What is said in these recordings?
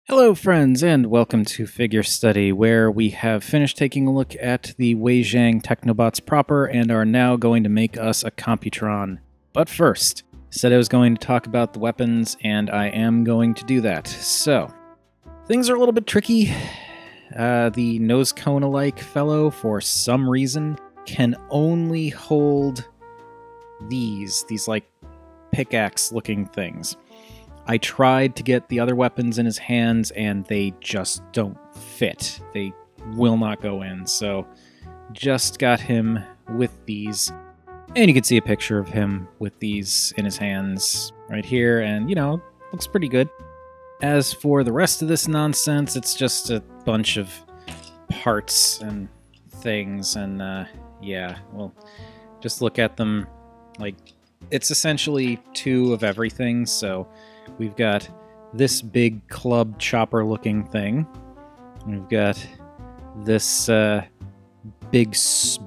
Hello friends, and welcome to Figure Study, where we have finished taking a look at the WeiJiang Technobots proper and are now going to make us a Computron. But first, I said I was going to talk about the weapons, and I am going to do that. So, things are a little bit tricky. The nose cone-alike fellow, for some reason, can only hold these like pickaxe-looking things. I tried to get the other weapons in his hands, and they just don't fit. They will not go in, so just got him with these. And you can see a picture of him with these in his hands right here, and, you know, looks pretty good. As for the rest of this nonsense, it's just a bunch of parts and things, and, yeah, well, just look at them. Like, it's essentially two of everything, so we've got this big club chopper looking thing. We've got this big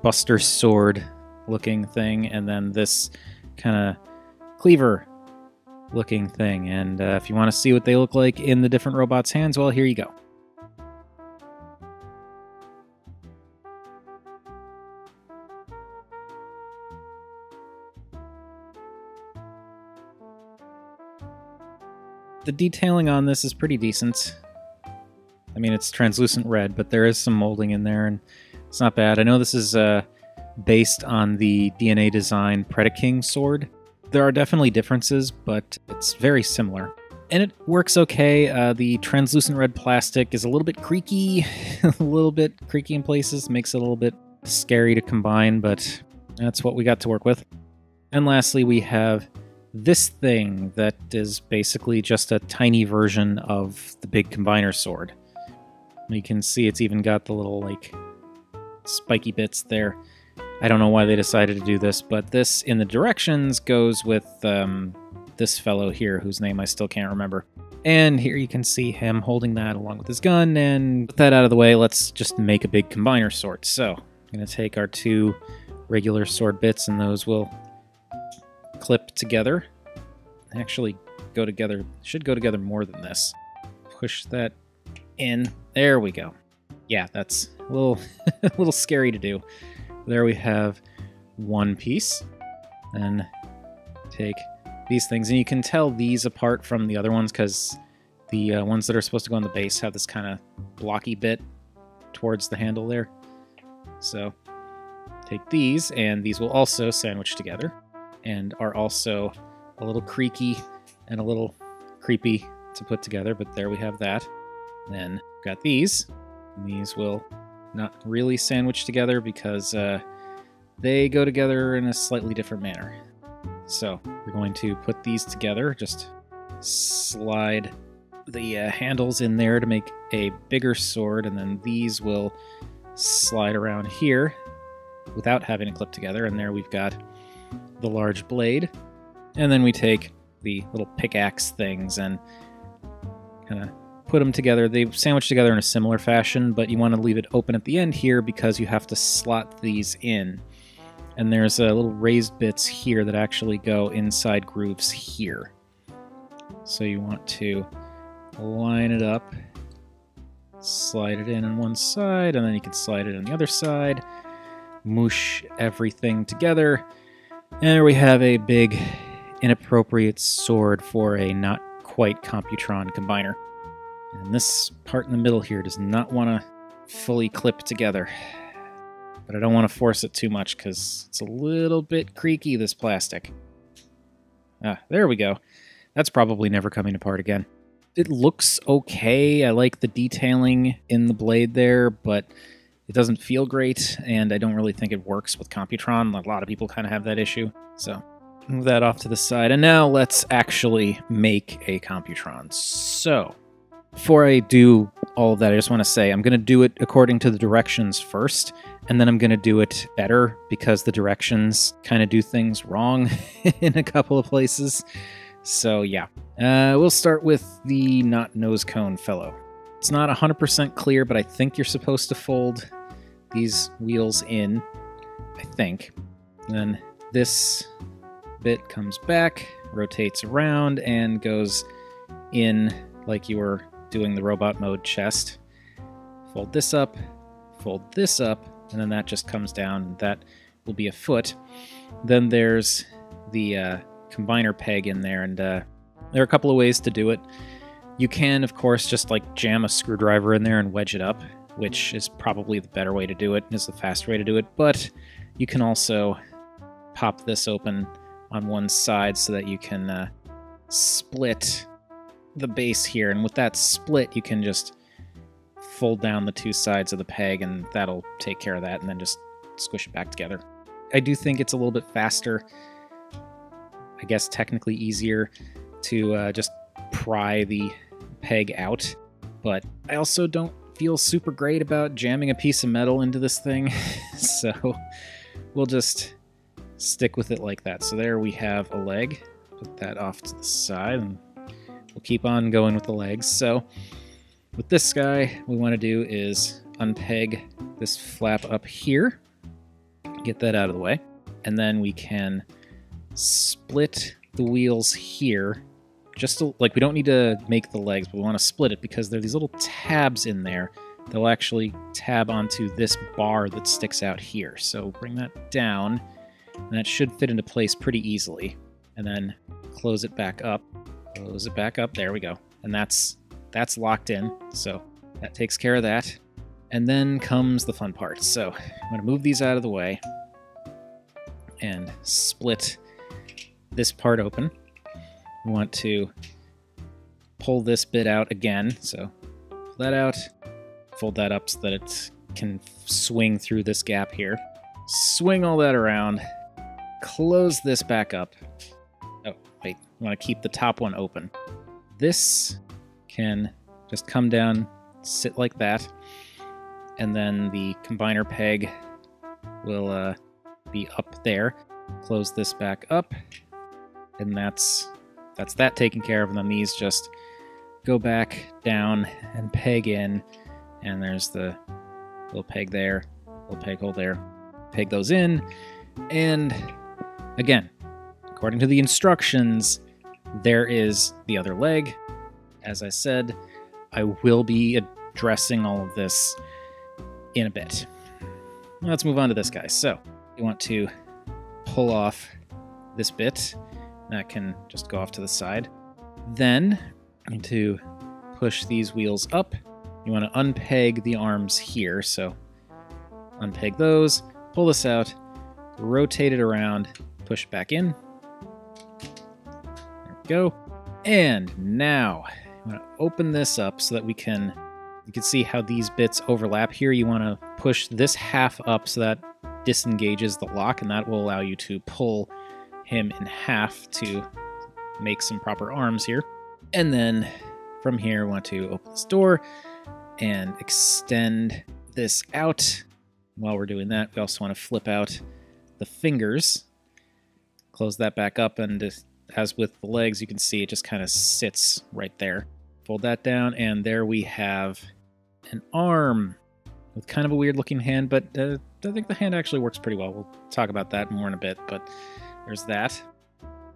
buster sword looking thing, and then this kind of cleaver looking thing. And if you want to see what they look like in the different robots' hands, well, here you go. The detailing on this is pretty decent. I mean, it's translucent red, but there is some molding in there, and it's not bad. I know this is based on the DNA Design Predaking sword. There are definitely differences, but it's very similar. And it works okay. The translucent red plastic is a little bit creaky, a little bit creaky in places, makes it a little bit scary to combine, but that's what we got to work with. And lastly, we have this thing that is basically just a tiny version of the big combiner sword. You can see it's even got the little, like, spiky bits there. I don't know why they decided to do this, but this, in the directions, goes with this fellow here, whose name I still can't remember. And here you can see him holding that along with his gun, and with that out of the way, let's just make a big combiner sword. So, I'm going to take our two regular sword bits, and those will clip together. Actually go together, should go together more than this. Push that in. There we go. Yeah, that's a little a little scary to do. There we have one piece. Then take these things, and you can tell these apart from the other ones because the ones that are supposed to go on the base have this kind of blocky bit towards the handle there. So take these, and these will also sandwich together and are also a little creaky and a little creepy to put together, but there we have that. Then we've got these, and these will not really sandwich together because they go together in a slightly different manner. So we're going to put these together, just slide the handles in there to make a bigger sword, and then these will slide around here without having to clip together, and there we've got the large blade. And then we take the little pickaxe things and kind of put them together. They sandwich together in a similar fashion, but you want to leave it open at the end here because you have to slot these in. And there's little raised bits here that actually go inside grooves here. So you want to line it up, slide it in on one side, and then you can slide it on the other side, moosh everything together. And there we have a big, inappropriate sword for a not quite Computron combiner. And this part in the middle here does not want to fully clip together. But I don't want to force it too much because it's a little bit creaky, this plastic. Ah, there we go. That's probably never coming apart again. It looks okay. I like the detailing in the blade there, but it doesn't feel great, and I don't really think it works with Computron. A lot of people kind of have that issue. So move that off to the side. And now let's actually make a Computron. So before I do all of that, I just want to say I'm going to do it according to the directions first, and then I'm going to do it better because the directions kind of do things wrong in a couple of places. So yeah, we'll start with the not nose cone fellow. It's not 100% clear, but I think you're supposed to fold these wheels in, I think. And then this bit comes back, rotates around, and goes in like you were doing the robot mode chest. Fold this up, and then that just comes down, and that will be a foot. Then there's the combiner peg in there, and there are a couple of ways to do it. You can, of course, just like jam a screwdriver in there and wedge it up, which is probably the better way to do it, is the fast way to do it, but you can also pop this open on one side so that you can split the base here, and with that split you can just fold down the two sides of the peg, and that'll take care of that, and then just squish it back together. I do think it's a little bit faster, I guess technically easier, to just pry the peg out, but I also don't feel super great about jamming a piece of metal into this thing, so we'll just stick with it like that. So there we have a leg. Put that off to the side, and we'll keep on going with the legs. So with this guy, what we want to do is unpeg this flap up here, get that out of the way, and then we can split the wheels here. Just to, like, we don't need to make the legs, but we want to split it because there are these little tabs in there that will actually tab onto this bar that sticks out here. So bring that down, and that should fit into place pretty easily. And then close it back up. Close it back up. There we go. And that's locked in, so that takes care of that. And then comes the fun part. So I'm going to move these out of the way and split this part open. We want to pull this bit out again, so pull that out, fold that up so that it can swing through this gap here. Swing all that around, close this back up. Oh, wait, we want to keep the top one open. This can just come down, sit like that, and then the combiner peg will be up there. Close this back up, and that's that taken care of, and then these just go back down and peg in, and there's the little peg there, little peg hole there. Peg those in, and again, according to the instructions, there is the other leg. As I said, I will be addressing all of this in a bit. Let's move on to this guy. So, you want to pull off this bit. That can just go off to the side. Then, you need to push these wheels up. You want to unpeg the arms here, so unpeg those, pull this out, rotate it around, push back in. There we go. And now, I'm going to open this up so that you can see how these bits overlap here. You want to push this half up so that disengages the lock, and that will allow you to pull him in half to make some proper arms here. And then from here, we want to open this door and extend this out. While we're doing that, we also want to flip out the fingers, close that back up, and as with the legs, you can see it just kind of sits right there. Fold that down, and there we have an arm with kind of a weird looking hand, but I think the hand actually works pretty well. We'll talk about that more in a bit, but there's that.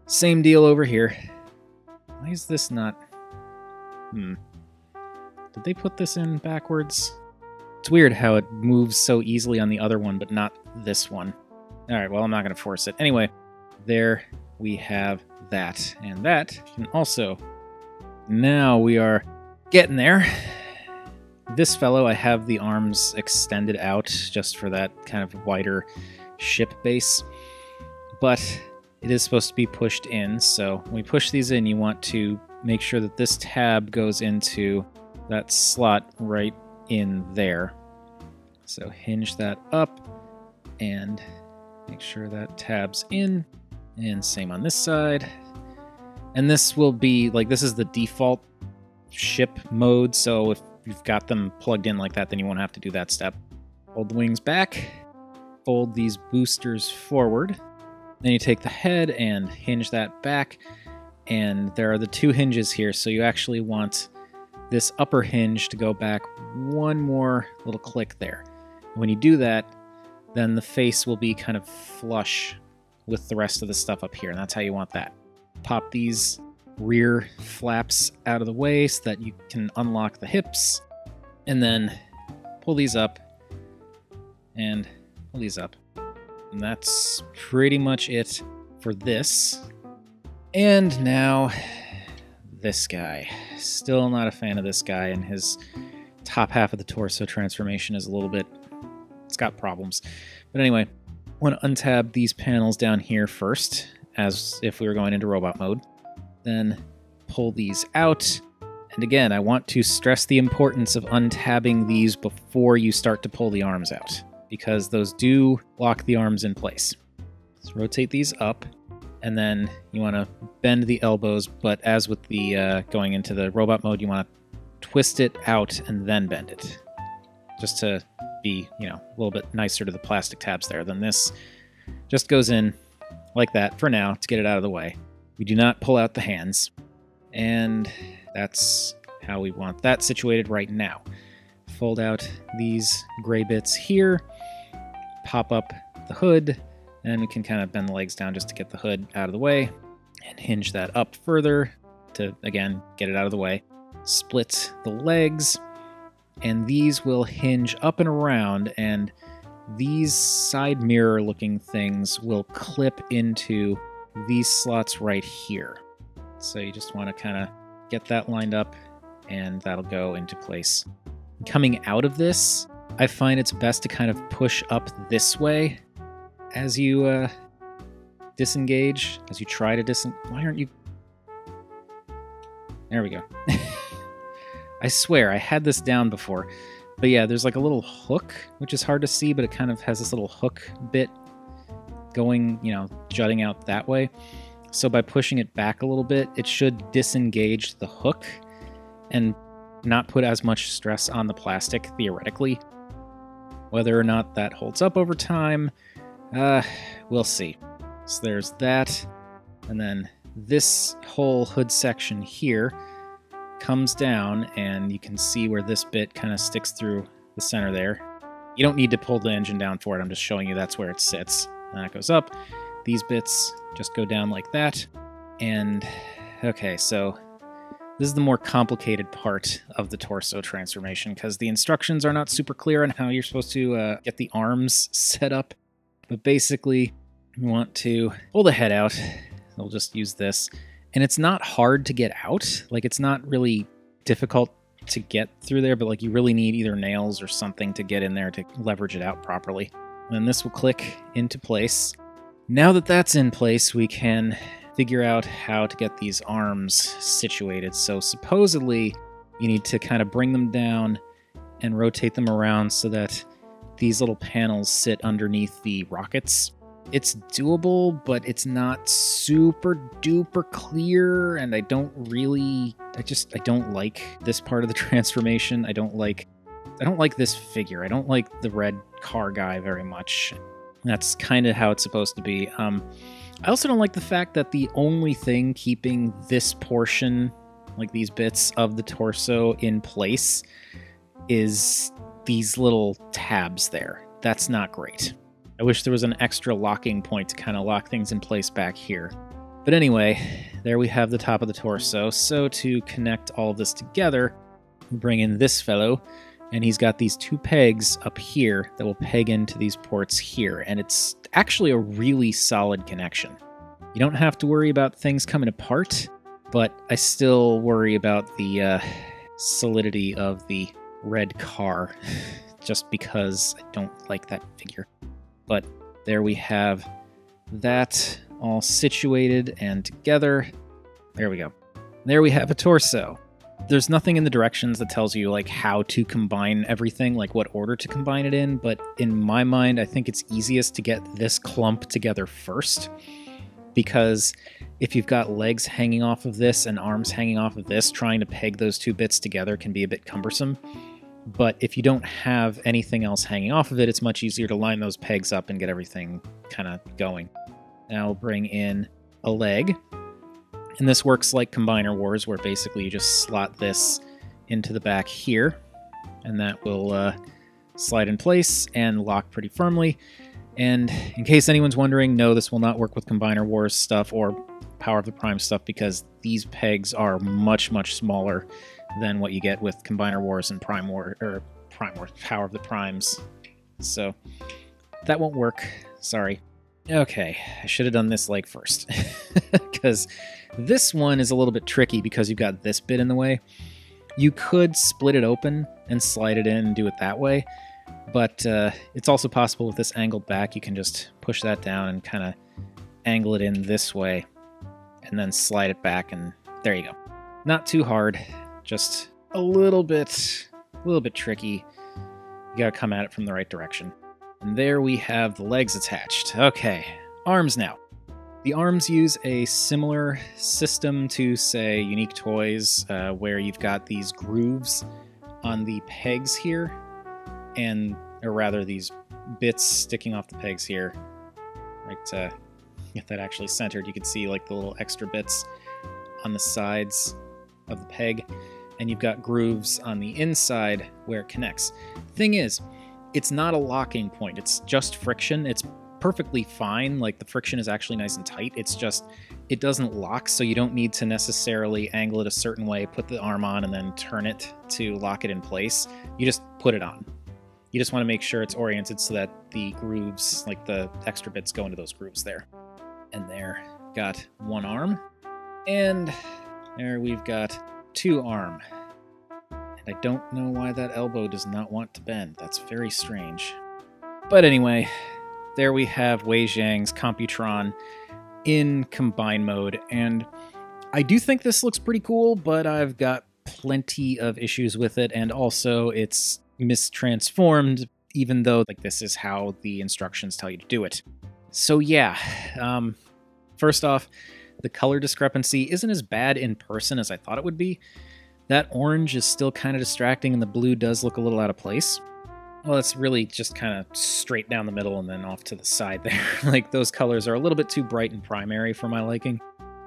Same deal over here. Why is this not... Did they put this in backwards? It's weird how it moves so easily on the other one, but not this one. Alright, well, I'm not going to force it. Anyway, there we have that. And that can also... Now we are getting there. This fellow, I have the arms extended out just for that kind of wider ship base. But it is supposed to be pushed in, so when we push these in, you want to make sure that this tab goes into that slot right in there. So hinge that up and make sure that tabs in, and same on this side. And this will be, like, this is the default ship mode, so if you've got them plugged in like that, then you won't have to do that step. Fold the wings back, fold these boosters forward, then you take the head and hinge that back, and there are the two hinges here, so you actually want this upper hinge to go back one more little click there. When you do that, then the face will be kind of flush with the rest of the stuff up here, and that's how you want that. Pop these rear flaps out of the way so that you can unlock the hips, and then pull these up and pull these up. And that's pretty much it for this. And now this guy. Still not a fan of this guy, and his top half of the torso transformation is a little bit, it's got problems. But anyway, I want to untab these panels down here first, as if we were going into robot mode. Then pull these out. And again, I want to stress the importance of untabbing these before you start to pull the arms out, because those do lock the arms in place. Let's rotate these up, and then you want to bend the elbows, but as with the going into the robot mode, you want to twist it out and then bend it, just to be, you know, a little bit nicer to the plastic tabs there. Then this just goes in like that for now to get it out of the way. We do not pull out the hands, and that's how we want that situated right now. Fold out these gray bits here, pop up the hood, and we can kind of bend the legs down just to get the hood out of the way, and hinge that up further to, again, get it out of the way. Split the legs, and these will hinge up and around, and these side mirror looking things will clip into these slots right here. So you just want to kind of get that lined up, and that'll go into place. Coming out of this, I find it's best to kind of push up this way as you disengage, as you try to Why aren't you... There we go. I swear, I had this down before. But yeah, there's like a little hook, which is hard to see, but it kind of has this little hook bit going, you know, jutting out that way. So by pushing it back a little bit, it should disengage the hook and not put as much stress on the plastic, theoretically. Whether or not that holds up over time, we'll see. So there's that. And then this whole hood section here comes down, and you can see where this bit kind of sticks through the center there. You don't need to pull the engine down for it. I'm just showing you that's where it sits. And that goes up. These bits just go down like that. And okay, so this is the more complicated part of the torso transformation, because the instructions are not super clear on how you're supposed to get the arms set up. But basically, you want to pull the head out. We'll just use this. And it's not hard to get out. Like, it's not really difficult to get through there, but like you really need either nails or something to get in there to leverage it out properly. And then this will click into place. Now that that's in place, we can figure out how to get these arms situated. So supposedly you need to kind of bring them down and rotate them around so that these little panels sit underneath the rockets. It's doable, but it's not super duper clear, and I don't like this part of the transformation. I don't like this figure. I don't like the red car guy very much. That's kind of how it's supposed to be. I also don't like the fact that the only thing keeping this portion, like these bits of the torso, in place is these little tabs there. That's not great. I wish there was an extra locking point to kind of lock things in place back here. But anyway, there we have the top of the torso. So to connect all of this together, we bring in this fellow, and he's got these two pegs up here that will peg into these ports here, and it's actually a really solid connection. You don't have to worry about things coming apart, but I still worry about the solidity of the red car, just because I don't like that figure. But there we have that all situated and together. There we go. There we have a torso. There's nothing in the directions that tells you like how to combine everything, like what order to combine it in, but in my mind, I think it's easiest to get this clump together first, because if you've got legs hanging off of this and arms hanging off of this, trying to peg those two bits together can be a bit cumbersome. But if you don't have anything else hanging off of it, it's much easier to line those pegs up and get everything kind of going. Now we'll bring in a leg. And this works like Combiner Wars, where basically you just slot this into the back here, and that will slide in place and lock pretty firmly. And in case anyone's wondering, no, this will not work with Combiner Wars stuff or Power of the Prime stuff because these pegs are much, much smaller than what you get with Combiner Wars and Prime War, or Prime Wars, Power of the Primes. So that won't work. Sorry. Okay, I should have done this leg first. Because this one is a little bit tricky because you've got this bit in the way. You could split it open and slide it in and do it that way. But it's also possible with this angled back, you can just push that down and kind of angle it in this way. And then slide it back, and there you go. Not too hard, just a little bit tricky. You gotta come at it from the right direction. And there we have the legs attached. Okay, arms now. The arms use a similar system to, say, Unique Toys, where you've got these grooves on the pegs here, or rather these bits sticking off the pegs here. Right, get that actually centered, you can see like the little extra bits on the sides of the peg, and you've got grooves on the inside where it connects. Thing is, it's not a locking point, it's just friction. It's perfectly fine, like the friction is actually nice and tight, it's just, it doesn't lock, so you don't need to necessarily angle it a certain way, put the arm on, and then turn it to lock it in place. You just put it on. You just want to make sure it's oriented so that the grooves, like the extra bits, go into those grooves there. And there, got one arm, and there we've got two arm. And I don't know why that elbow does not want to bend. That's very strange. But anyway, there we have WeiJiang's Computron in combine mode, and I do think this looks pretty cool, but I've got plenty of issues with it, and also it's mistransformed, even though like this is how the instructions tell you to do it. So yeah, first off, the color discrepancy isn't as bad in person as I thought it would be. That orange is still kind of distracting, and the blue does look a little out of place. Well, it's really just kind of straight down the middle and then off to the side there. Like, those colors are a little bit too bright and primary for my liking.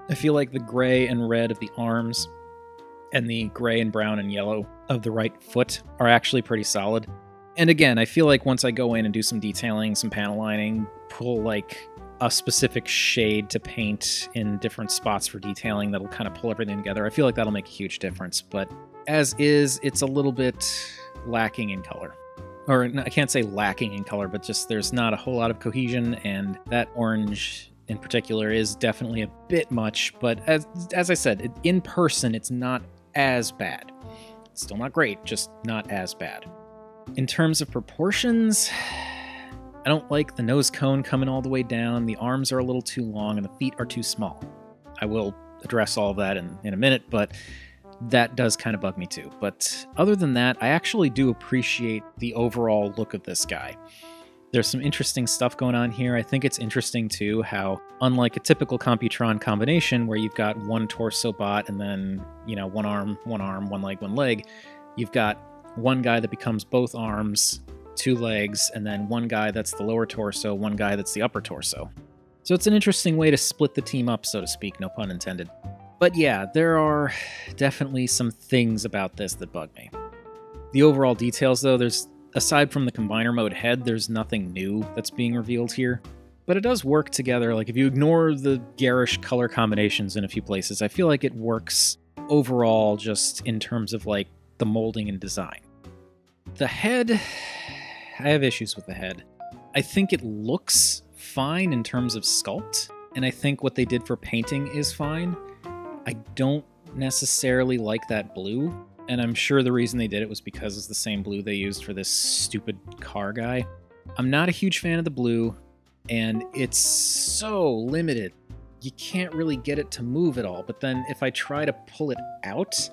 I feel like the gray and red of the arms and the gray and brown and yellow of the right foot are actually pretty solid. And again, I feel like once I go in and do some detailing, some panel lining, pull like a specific shade to paint in different spots for detailing that'll kind of pull everything together, I feel like that'll make a huge difference. But as is, it's a little bit lacking in color. Or I can't say lacking in color, but just there's not a whole lot of cohesion, and that orange in particular is definitely a bit much. But as I said, in person, it's not as bad. It's still not great, just not as bad. In terms of proportions, I don't like the nose cone coming all the way down. The arms are a little too long, and the feet are too small. I will address all of that in a minute, but that does kind of bug me too. But other than that, I actually do appreciate the overall look of this guy. There's some interesting stuff going on here. I think it's interesting too how, unlike a typical Computron combination where you've got one torso bot and then, you know, one arm, one leg, you've got one guy that becomes both arms, two legs, and then one guy that's the lower torso, one guy that's the upper torso. So it's an interesting way to split the team up, so to speak, no pun intended. But yeah, there are definitely some things about this that bug me. The overall details, though, aside from the combiner mode head, there's nothing new that's being revealed here. But it does work together. Like, if you ignore the garish color combinations in a few places, I feel like it works overall just in terms of, like, the molding and design. The head, I have issues with the head. I think it looks fine in terms of sculpt, and I think what they did for painting is fine. I don't necessarily like that blue, and I'm sure the reason they did it was because it's the same blue they used for this stupid car guy. I'm not a huge fan of the blue, and it's so limited. You can't really get it to move at all, but then if I try to pull it out,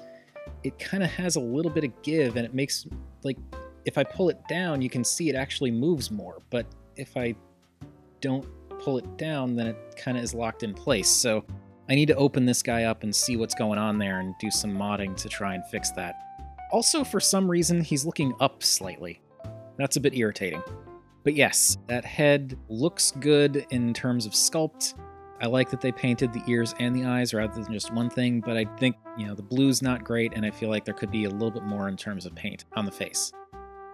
it kind of has a little bit of give, and it makes, like, if I pull it down, you can see it actually moves more, but if I don't pull it down, then it kind of is locked in place. So I need to open this guy up and see what's going on there and do some modding to try and fix that. Also, for some reason, he's looking up slightly. That's a bit irritating. But yes, that head looks good in terms of sculpt. I like that they painted the ears and the eyes rather than just one thing, but I think, you know, the blue's not great, and I feel like there could be a little bit more in terms of paint on the face.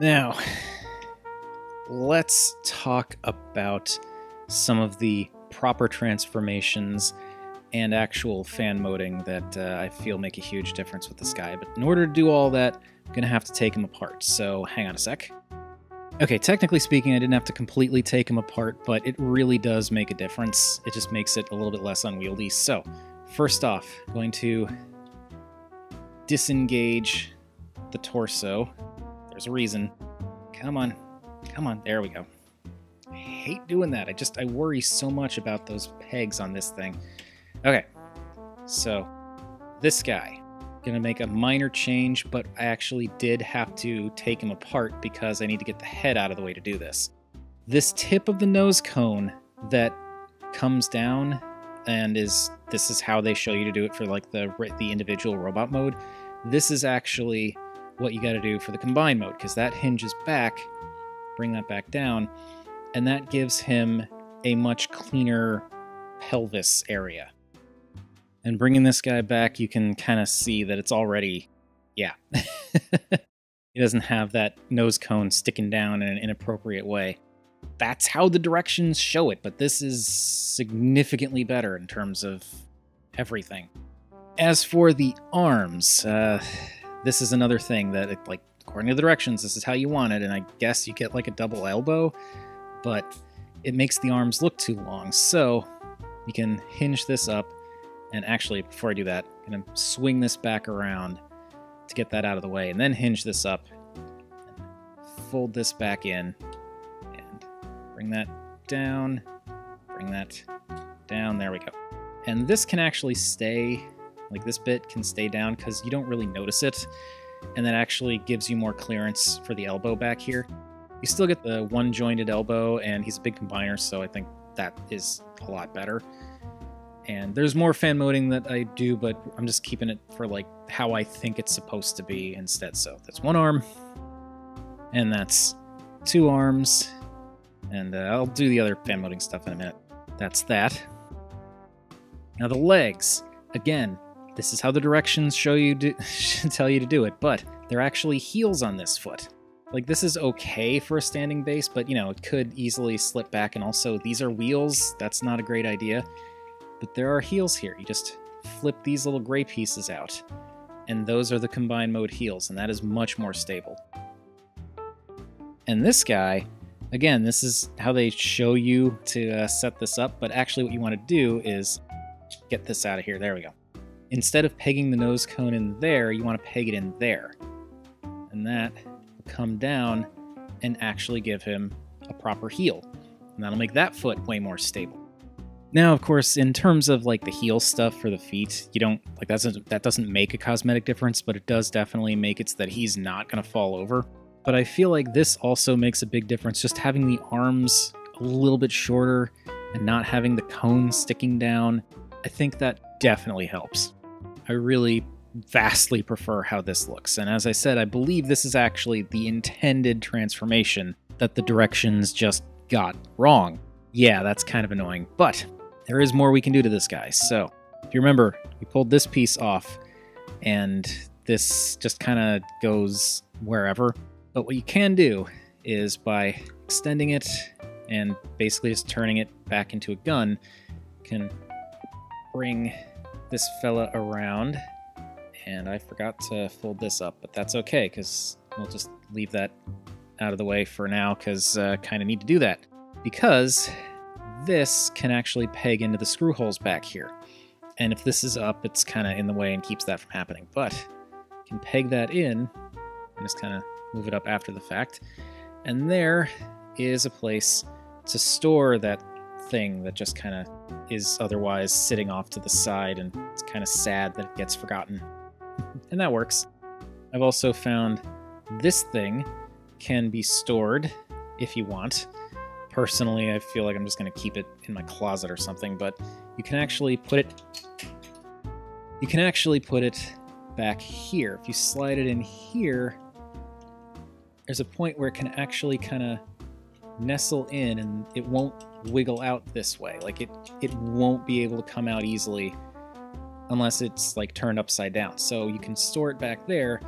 Now, let's talk about some of the proper transformations and actual fan moding that I feel make a huge difference with this guy. But in order to do all that, I'm going to have to take him apart. So hang on a sec. Okay, technically speaking, I didn't have to completely take him apart, but it really does make a difference. It just makes it a little bit less unwieldy. So first off, I'm going to disengage the torso. There's a reason. Come on. Come on. There we go. I hate doing that. I worry so much about those pegs on this thing. Okay. So this guy. Gonna make a minor change, but I actually did have to take him apart because I need to get the head out of the way to do this. This tip of the nose cone that comes down and this is how they show you to do it for like the individual robot mode. This is actually what you got to do for the combined mode, because that hinges back, bring that back down, and that gives him a much cleaner pelvis area. And bringing this guy back, you can kind of see that it's already, yeah. He doesn't have that nose cone sticking down in an inappropriate way. That's how the directions show it, but this is significantly better in terms of everything. As for the arms, this is another thing that, according to the directions, this is how you want it, and I guess you get like a double elbow, but it makes the arms look too long. So you can hinge this up, and actually, before I do that, I'm going to swing this back around to get that out of the way, and then hinge this up, and fold this back in, and bring that down, bring that down, there we go. And this can actually stay, like this bit can stay down because you don't really notice it, and that actually gives you more clearance for the elbow back here. You still get the one-jointed elbow, and he's a big combiner, so I think that is a lot better. And there's more fan moding that I do, but I'm just keeping it for like how I think it's supposed to be instead. So that's one arm, and that's two arms, and I'll do the other fan moding stuff in a minute. That's that. Now the legs, again, this is how the directions show you tell you to do it, but they're actually heels on this foot. Like, this is okay for a standing base, but you know, it could easily slip back, and also these are wheels. That's not a great idea. But there are heels here. You just flip these little gray pieces out, and those are the combined mode heels, and that is much more stable. And this guy, again, this is how they show you to set this up, but actually what you want to do is get this out of here. There we go. Instead of pegging the nose cone in there, you want to peg it in there. And that will come down and actually give him a proper heel. And that'll make that foot way more stable. Now, of course, in terms of like the heel stuff for the feet, you don't like that doesn't make a cosmetic difference, but it does definitely make it so that he's not going to fall over. But I feel like this also makes a big difference, just having the arms a little bit shorter and not having the cone sticking down. I think that definitely helps. I really vastly prefer how this looks. And as I said, I believe this is actually the intended transformation that the directions just got wrong. Yeah, that's kind of annoying, but there is more we can do to this guy. So, if you remember, we pulled this piece off, and this just kind of goes wherever. But what you can do is, by extending it and basically just turning it back into a gun, you can bring this fella around. And I forgot to fold this up, but that's okay, because we'll just leave that out of the way for now, because I kind of need to do that. Because this can actually peg into the screw holes back here. And if this is up, it's kind of in the way and keeps that from happening. But you can peg that in and just kind of move it up after the fact. And there is a place to store that thing that just kind of is otherwise sitting off to the side, and it's kind of sad that it gets forgotten. And that works. I've also found this thing can be stored if you want. Personally, I feel like I'm just going to keep it in my closet or something, but you can actually put it back here. If you slide it in here, there's a point where it can actually kind of nestle in, and it won't wiggle out this way. Like it won't be able to come out easily unless it's like turned upside down. So you can store it back there,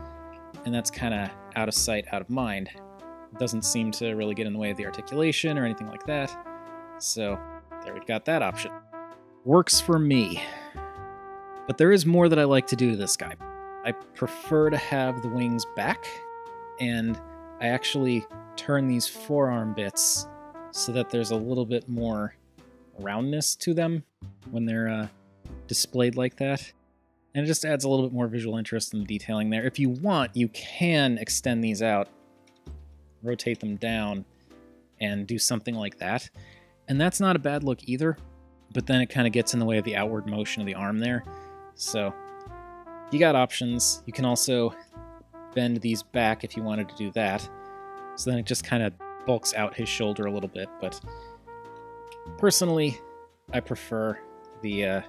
and that's kind of out of sight, out of mind. It doesn't seem to really get in the way of the articulation or anything like that. So there we've got that option. Works for me. But there is more that I like to do to this guy. I prefer to have the wings back, and I actually turn these forearm bits so that there's a little bit more roundness to them when they're displayed like that. And it just adds a little bit more visual interest in the detailing there. If you want, you can extend these out, rotate them down, and do something like that. And that's not a bad look either, but then it kind of gets in the way of the outward motion of the arm there. So you got options. You can also bend these back if you wanted to do that. So then it just kind of bulks out his shoulder a little bit. But personally, I prefer the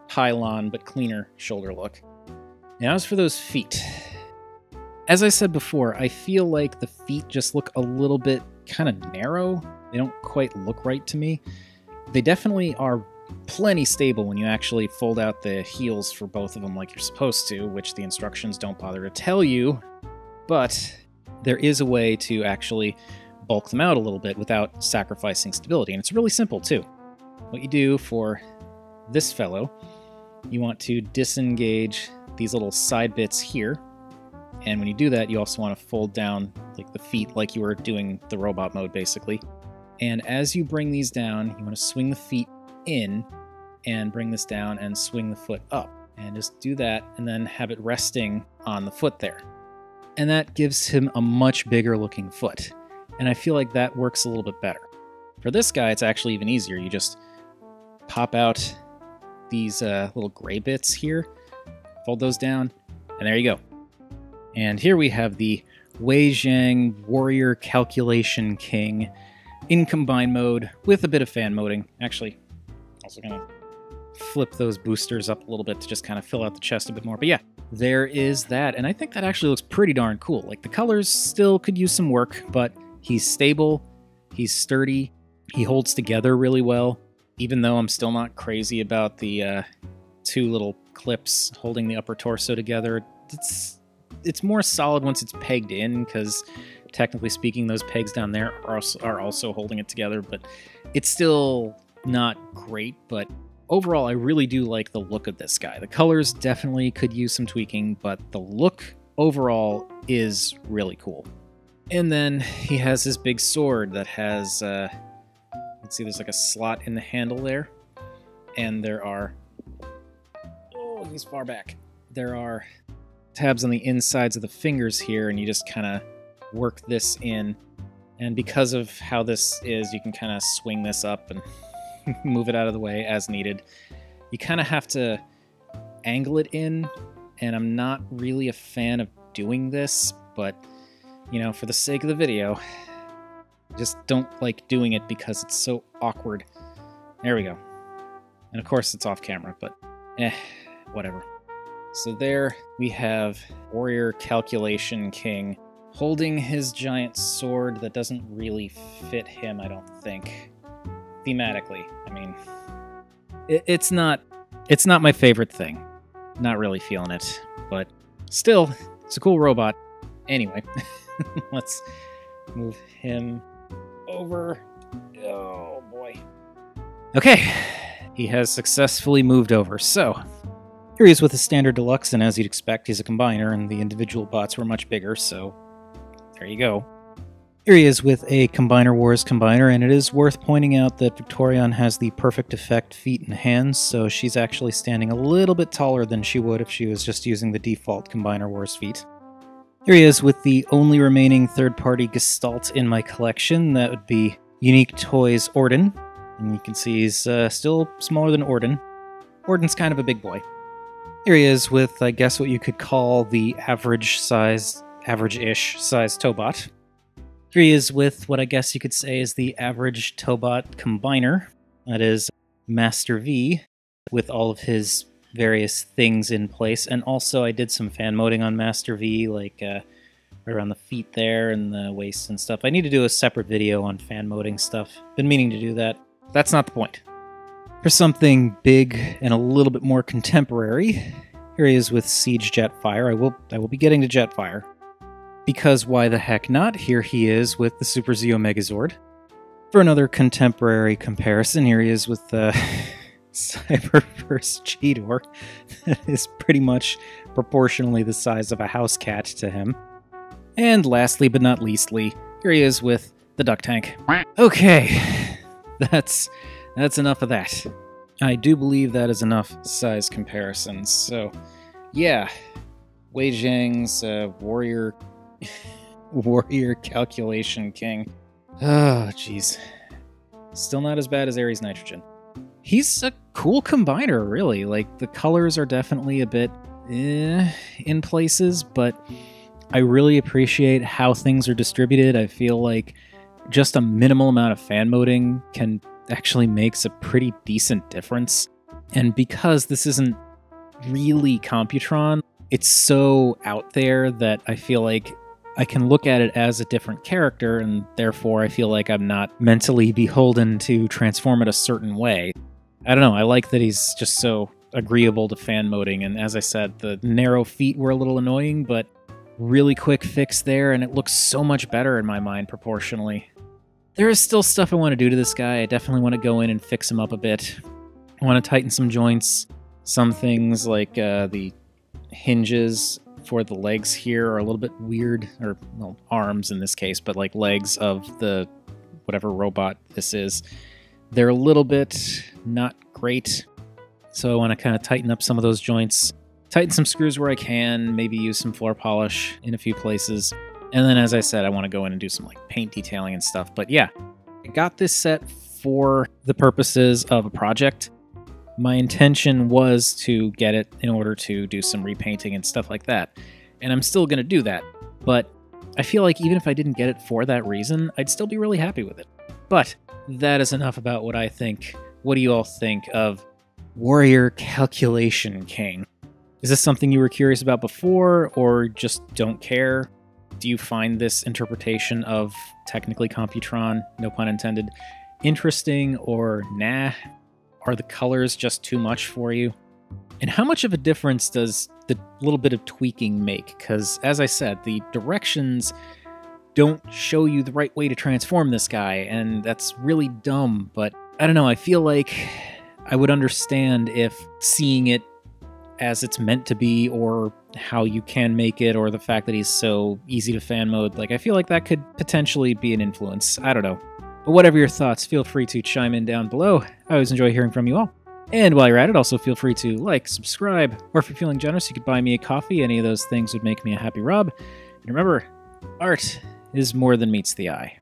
pylon but cleaner shoulder look. Now as for those feet. As I said before, I feel like the feet just look a little bit kind of narrow. They don't quite look right to me. They definitely are plenty stable when you actually fold out the heels for both of them like you're supposed to, which the instructions don't bother to tell you, but there is a way to actually bulk them out a little bit without sacrificing stability, and it's really simple too. What you do for this fellow, you want to disengage these little side bits here, and when you do that, you also want to fold down like the feet like you were doing the robot mode basically. And as you bring these down, you want to swing the feet in and bring this down and swing the foot up. And just do that and then have it resting on the foot there. And that gives him a much bigger looking foot. And I feel like that works a little bit better. For this guy, it's actually even easier. You just pop out these little gray bits here, fold those down, and there you go. And here we have the WeiJiang Warrior Calculation King in combine mode with a bit of fan moding. Actually, also going to flip those boosters up a little bit to just kind of fill out the chest a bit more. But yeah, there is that. And I think that actually looks pretty darn cool. Like the colors still could use some work, but he's stable, he's sturdy, he holds together really well, even though I'm still not crazy about the two little clips holding the upper torso together. It's more solid once it's pegged in, because technically speaking, those pegs down there are also holding it together, but it's still not great. But overall, I really do like the look of this guy. The colors definitely could use some tweaking, but the look overall is really cool. And then he has his big sword that has, let's see, there's like a slot in the handle there, and there are, oh, he's far back. There are tabs on the insides of the fingers here, and you just kind of work this in, and because of how this is, you can kind of swing this up and move it out of the way as needed. You kind of have to angle it in, and I'm not really a fan of doing this, but you know, for the sake of the video, I just don't like doing it because it's so awkward. There we go. And of course it's off camera, but whatever. So there we have Warrior Calculation King holding his giant sword that doesn't really fit him, I don't think. Thematically, I mean, it's not my favorite thing. Not really feeling it, but still, it's a cool robot. Anyway, let's move him over. Oh boy. Okay, he has successfully moved over, so here he is with his standard deluxe, and as you'd expect, he's a combiner, and the individual bots were much bigger, so there you go. Here he is with a Combiner Wars combiner, and it is worth pointing out that Victorion has the perfect effect feet and hands, so she's actually standing a little bit taller than she would if she was just using the default Combiner Wars feet. Here he is with the only remaining third-party Gestalt in my collection. That would be Unique Toys Orden, and you can see he's still smaller than Orden. Orden's kind of a big boy. Here he is with, I guess, what you could call the average-ish size Tobot. Here he is with what I guess you could say is the average Tobot combiner. That is Master V, with all of his various things in place. And also I did some fan moding on Master V, like right around the feet there and the waist and stuff. I need to do a separate video on fan moding stuff. Been meaning to do that. That's not the point. For something big and a little bit more contemporary, here he is with Siege Jetfire. I will be getting to Jetfire. Because why the heck not? Here he is with the Super Zeo Megazord. For another contemporary comparison, here he is with Cyberverse Cheetor that is pretty much proportionally the size of a house cat to him. And lastly but not leastly, here he is with the duck tank. Okay, that's enough of that. I do believe that is enough size comparisons. So, yeah, WeiJiang's warrior calculation king. Oh, jeez. Still not as bad as Ares Nitrogen. He's a cool combiner, really. Like, the colors are definitely a bit in places, but I really appreciate how things are distributed. I feel like just a minimal amount of fan moding actually makes a pretty decent difference. And because this isn't really Computron, it's so out there that I feel like I can look at it as a different character, and therefore I feel like I'm not mentally beholden to transform it a certain way. I don't know, I like that he's just so agreeable to fan moding, and as I said, the narrow feet were a little annoying, but really quick fix there, and it looks so much better in my mind proportionally. There is still stuff I want to do to this guy. I definitely want to go in and fix him up a bit. I want to tighten some joints. Some things like the hinges for the legs here are a little bit weird, or well, arms in this case, but like legs of the whatever robot this is. They're a little bit not great, so I want to kind of tighten up some of those joints, tighten some screws where I can, maybe use some floor polish in a few places, and then as I said, I want to go in and do some like paint detailing and stuff. But yeah, I got this set for the purposes of a project. My intention was to get it in order to do some repainting and stuff like that. And I'm still going to do that. But I feel like even if I didn't get it for that reason, I'd still be really happy with it. But that is enough about what I think. What do you all think of Warrior Calculation King? Is this something you were curious about before, or just don't care? Do you find this interpretation of technically Computron, no pun intended, interesting, or nah? Are the colors just too much for you? And how much of a difference does the little bit of tweaking make? Because, as I said, the directions don't show you the right way to transform this guy, and that's really dumb, but I don't know, I feel like I would understand if seeing it as it's meant to be, or how you can make it, or the fact that he's so easy to fan mode, like I feel like that could potentially be an influence. I don't know. But whatever your thoughts, feel free to chime in down below. I always enjoy hearing from you all. And while you're at it, also feel free to like, subscribe, or if you're feeling generous, you could buy me a coffee. Any of those things would make me a happy Rob. And remember, art is more than meets the eye.